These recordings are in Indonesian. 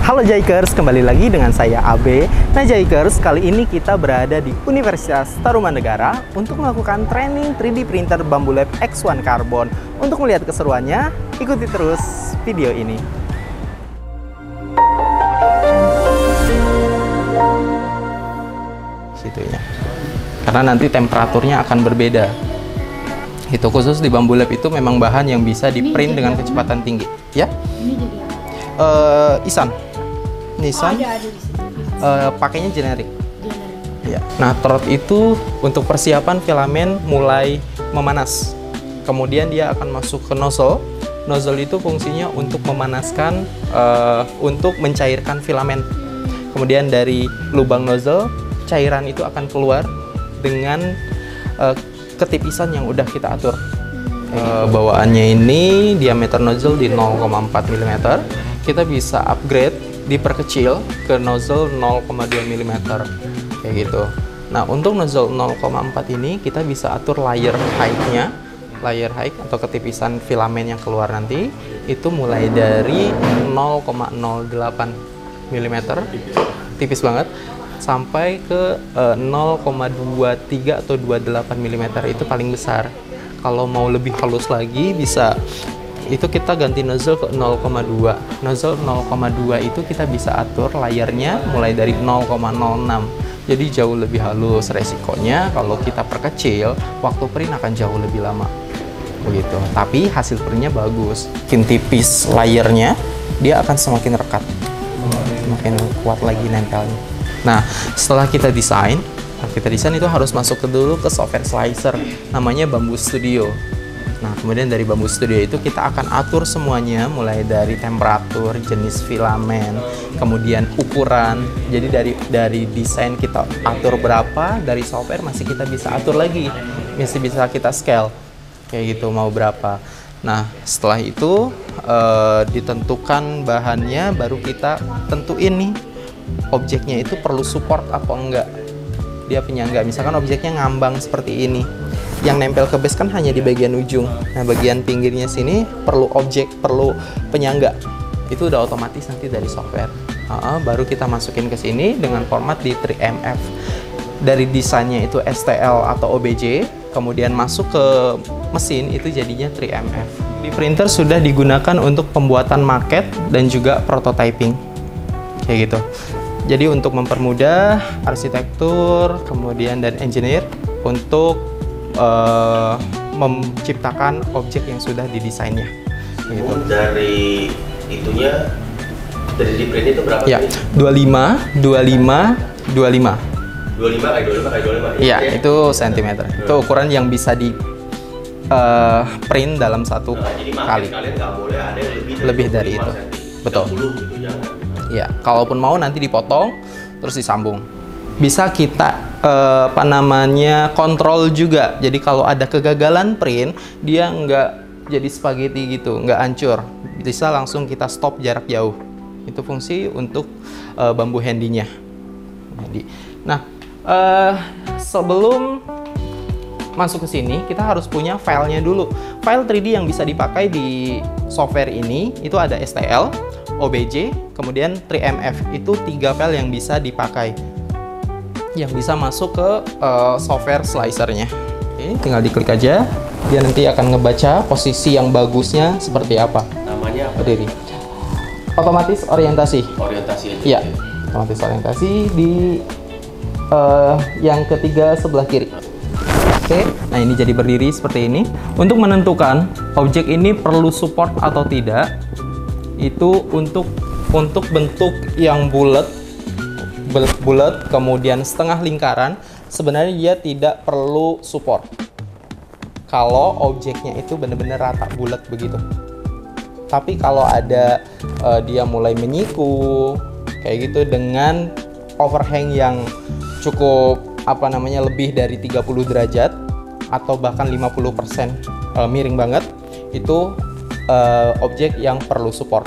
Halo Jaikers, kembali lagi dengan saya AB. Nah Jaikers, kali ini kita berada di Universitas Tarumanegara untuk melakukan training 3D printer Bambu Lab X1 Carbon. Untuk melihat keseruannya, ikuti terus video ini. Situnya. Karena nanti temperaturnya akan berbeda. Itu khusus di Bambu Lab itu memang bahan yang bisa di print dengan kecepatan tinggi. Ya? Ini jadi apa? Isan. Nissan, ada di sini. pakainya generik. Ya. Nah, trot itu untuk persiapan filamen mulai memanas. Kemudian dia akan masuk ke nozzle. Nozzle itu fungsinya untuk memanaskan, untuk mencairkan filamen. Kemudian dari lubang nozzle, cairan itu akan keluar dengan ketipisan yang udah kita atur. Bawaannya ini diameter nozzle di 0,4 mm. Kita bisa upgrade, diperkecil ke nozzle 0,2 mm kayak gitu. Nah, untuk nozzle 0,4 ini kita bisa atur layer height-nya, layer height atau ketipisan filamen yang keluar nanti itu mulai dari 0,08 mm, tipis banget, sampai ke 0,23 atau 28 mm itu paling besar. Kalau mau lebih halus lagi bisa itu kita ganti nozzle ke 0,2. Nozzle 0,2 itu kita bisa atur layarnya mulai dari 0,06. Jadi jauh lebih halus. Resikonya kalau kita perkecil, waktu print akan jauh lebih lama. Begitu. Tapi hasil printnya bagus. Makin tipis layarnya, dia akan semakin rekat. Semakin kuat lagi nempelnya. Nah, setelah kita desain itu harus masuk dulu ke software slicer. Namanya Bambu Studio. Nah, kemudian dari Bambu Studio itu kita akan atur semuanya, mulai dari temperatur, jenis filamen, kemudian ukuran. Jadi dari desain kita atur berapa, dari software masih kita bisa atur lagi, masih bisa kita scale kayak gitu mau berapa. Nah, setelah itu ditentukan bahannya, baru kita tentuin nih objeknya itu perlu support apa enggak, dia penyangga. Misalkan objeknya ngambang seperti ini, yang nempel ke base kan hanya di bagian ujung. Nah, bagian pinggirnya sini perlu penyangga. Itu udah otomatis nanti dari software. Baru kita masukin ke sini dengan format di 3MF. Dari desainnya itu STL atau OBJ, kemudian masuk ke mesin itu jadinya 3MF. Di printer sudah digunakan untuk pembuatan maket dan juga prototyping. Kayak gitu. Jadi untuk mempermudah arsitektur, kemudian dan engineer untuk menciptakan objek yang sudah didesainnya. Gitu. Dari itunya, dari di print itu berapa? Ya, 25. 25 kali 25. Iya, itu cm. Itu ukuran yang bisa di print dalam satu jadi kali. Kalian nggak boleh ada yang lebih dari itu. Betul. 30 gitu, jangan. Ya, kalaupun mau nanti dipotong terus disambung. Bisa kita kontrol juga. Jadi kalau ada kegagalan print, dia nggak jadi spaghetti gitu, nggak hancur. Bisa langsung kita stop jarak jauh. Itu fungsi untuk bambu handy-nya. Nah, sebelum masuk ke sini, kita harus punya filenya dulu. File 3D yang bisa dipakai di software ini itu ada STL, OBJ, kemudian 3MF. Itu 3 file yang bisa dipakai, yang bisa masuk ke software slicernya. Oke, tinggal diklik aja, dia nanti akan ngebaca posisi yang bagusnya seperti apa. Namanya apa? Berdiri. Otomatis orientasi. Orientasi aja. Iya, otomatis orientasi di yang ketiga sebelah kiri. Oke, nah ini jadi berdiri seperti ini. Untuk menentukan objek ini perlu support atau tidak, itu untuk bentuk yang bulat, kemudian setengah lingkaran, sebenarnya dia tidak perlu support kalau objeknya itu benar-benar rata bulat begitu. Tapi kalau ada dia mulai menyiku kayak gitu dengan overhang yang cukup lebih dari 30 derajat atau bahkan 50% miring banget, itu objek yang perlu support.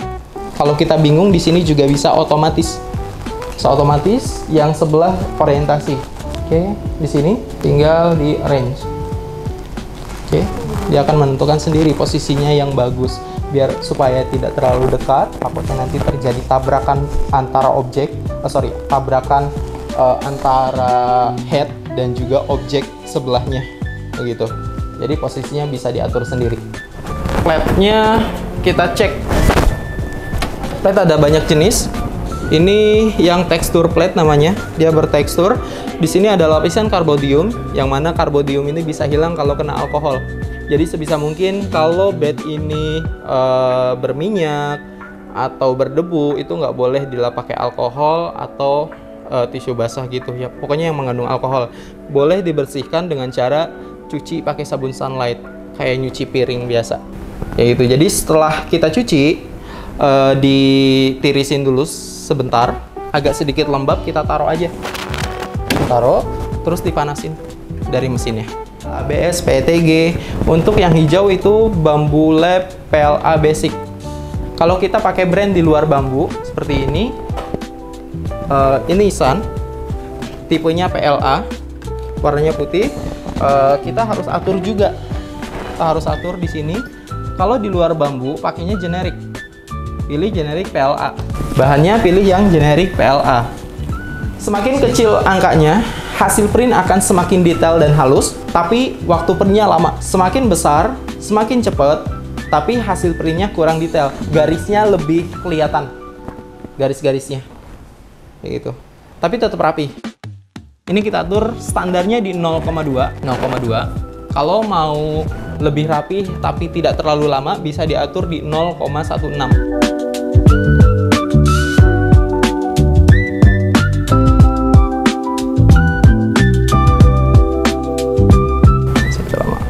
Kalau kita bingung, di sini juga bisa otomatis. Otomatis yang sebelah orientasi. Oke, di sini tinggal di range. Oke, dia akan menentukan sendiri posisinya yang bagus biar supaya tidak terlalu dekat, takutnya nanti terjadi tabrakan antara tabrakan antara head dan juga objek sebelahnya begitu. Jadi posisinya bisa diatur sendiri. Plate-nya kita cek. Plate ada banyak jenis. Ini yang tekstur plate namanya, dia bertekstur. Di sini ada lapisan karbodium, yang mana karbodium ini bisa hilang kalau kena alkohol. Jadi sebisa mungkin kalau bed ini berminyak atau berdebu, itu nggak boleh dilap pakai alkohol atau tisu basah gitu ya. Pokoknya yang mengandung alkohol. Boleh dibersihkan dengan cara cuci pakai sabun sunlight, kayak nyuci piring biasa. Ya gitu. Jadi setelah kita cuci, ditirisin dulu sebentar, agak sedikit lembab, kita taruh aja. Taruh, terus dipanasin dari mesinnya. ABS PETG. Untuk yang hijau itu Bambu Lab PLA Basic. Kalau kita pakai brand di luar bambu seperti ini Sun, tipenya PLA, warnanya putih. Kita harus atur juga. Kita harus atur di sini. Kalau di luar bambu pakainya generik. Pilih generik PLA. Bahannya pilih yang generik PLA. Semakin kecil angkanya, hasil print akan semakin detail dan halus, tapi waktu printnya lama. Semakin besar, semakin cepat, tapi hasil printnya kurang detail. Garisnya lebih kelihatan, garis-garisnya, kayak gitu. Tapi tetap rapi. Ini kita atur standarnya di 0,2. Kalau mau lebih rapi tapi tidak terlalu lama, bisa diatur di 0,16.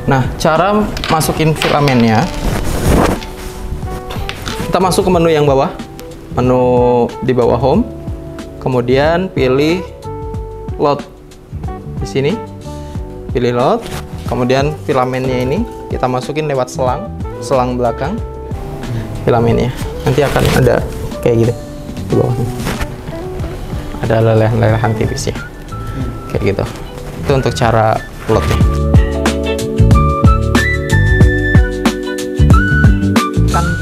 Nah, cara masukin filamennya, kita masuk ke menu yang bawah, menu di bawah home, kemudian pilih load di sini, pilih load, kemudian filamennya ini kita masukin lewat selang belakang filamennya. Nanti akan ada kayak gitu di bawahnya, ada lelehan tipis ya, kayak gitu. Itu untuk cara loadnya.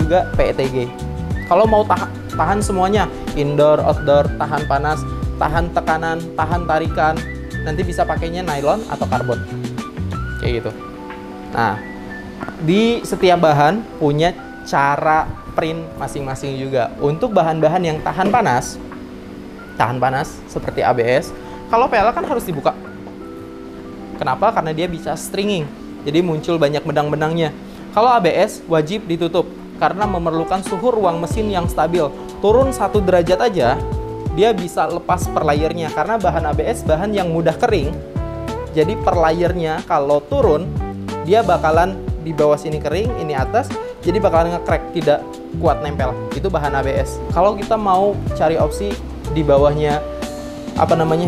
Juga PETG. Kalau mau tahan semuanya, indoor, outdoor, tahan panas, tahan tekanan, tahan tarikan, nanti bisa pakainya nylon atau karbon. Kayak gitu. Nah, di setiap bahan punya cara print masing-masing juga. Untuk bahan-bahan yang tahan panas seperti ABS, kalau PLA kan harus dibuka. Kenapa? Karena dia bisa stringing. Jadi muncul banyak benang-benangnya. Kalau ABS wajib ditutup, karena memerlukan suhu ruang mesin yang stabil. Turun 1 derajat aja, dia bisa lepas per layernya. Karena bahan ABS bahan yang mudah kering, jadi per layernya kalau turun, dia bakalan di bawah sini kering, ini atas, jadi bakalan nge-crack, tidak kuat nempel. Itu bahan ABS. Kalau kita mau cari opsi di bawahnya,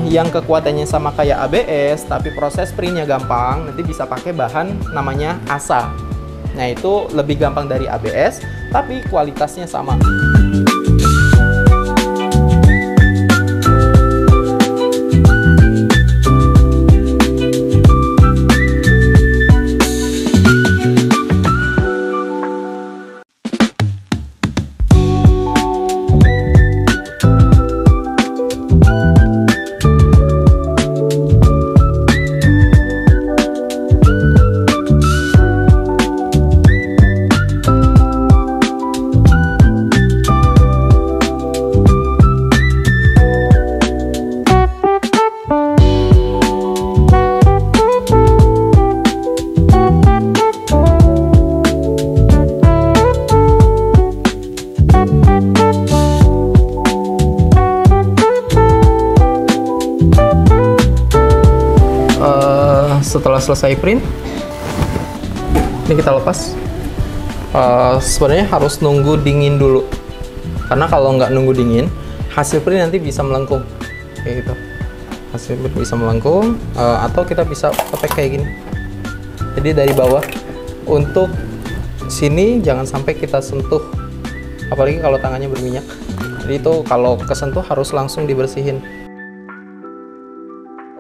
yang kekuatannya sama kayak ABS, tapi proses printnya gampang, nanti bisa pakai bahan namanya ASA. Nah, itu lebih gampang dari ABS, tapi kualitasnya sama. Setelah selesai print, ini kita lepas. Sebenarnya harus nunggu dingin dulu, karena kalau nggak nunggu dingin, hasil print nanti bisa melengkung kayak gitu. Hasil print bisa melengkung, atau kita bisa kepek kayak gini. Jadi dari bawah, untuk sini jangan sampai kita sentuh, apalagi kalau tangannya berminyak. Jadi itu kalau kesentuh harus langsung dibersihin.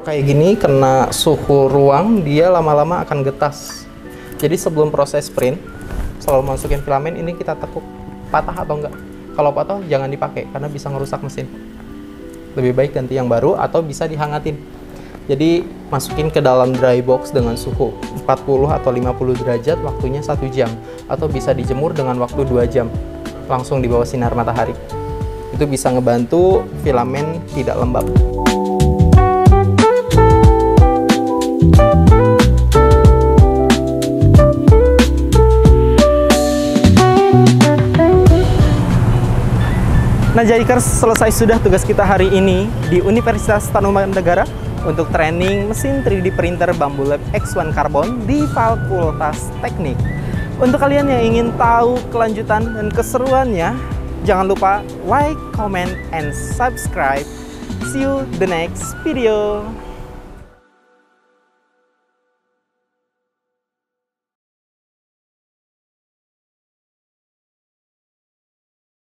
Kayak gini, kena suhu ruang, dia lama-lama akan getas. Jadi sebelum proses print, selalu masukin filamen ini kita tekuk patah atau enggak. Kalau patah jangan dipakai karena bisa ngerusak mesin. Lebih baik ganti yang baru atau bisa dihangatin. Jadi masukin ke dalam dry box dengan suhu 40 atau 50 derajat, waktunya 1 jam, atau bisa dijemur dengan waktu 2 jam langsung di bawah sinar matahari. Itu bisa ngebantu filamen tidak lembab. Nah, Jikers, selesai sudah tugas kita hari ini di Universitas Tarumanegara untuk training mesin 3D printer Bambu Lab X1 Carbon di Fakultas Teknik. Untuk kalian yang ingin tahu kelanjutan dan keseruannya, jangan lupa like, comment, and subscribe. See you the next video.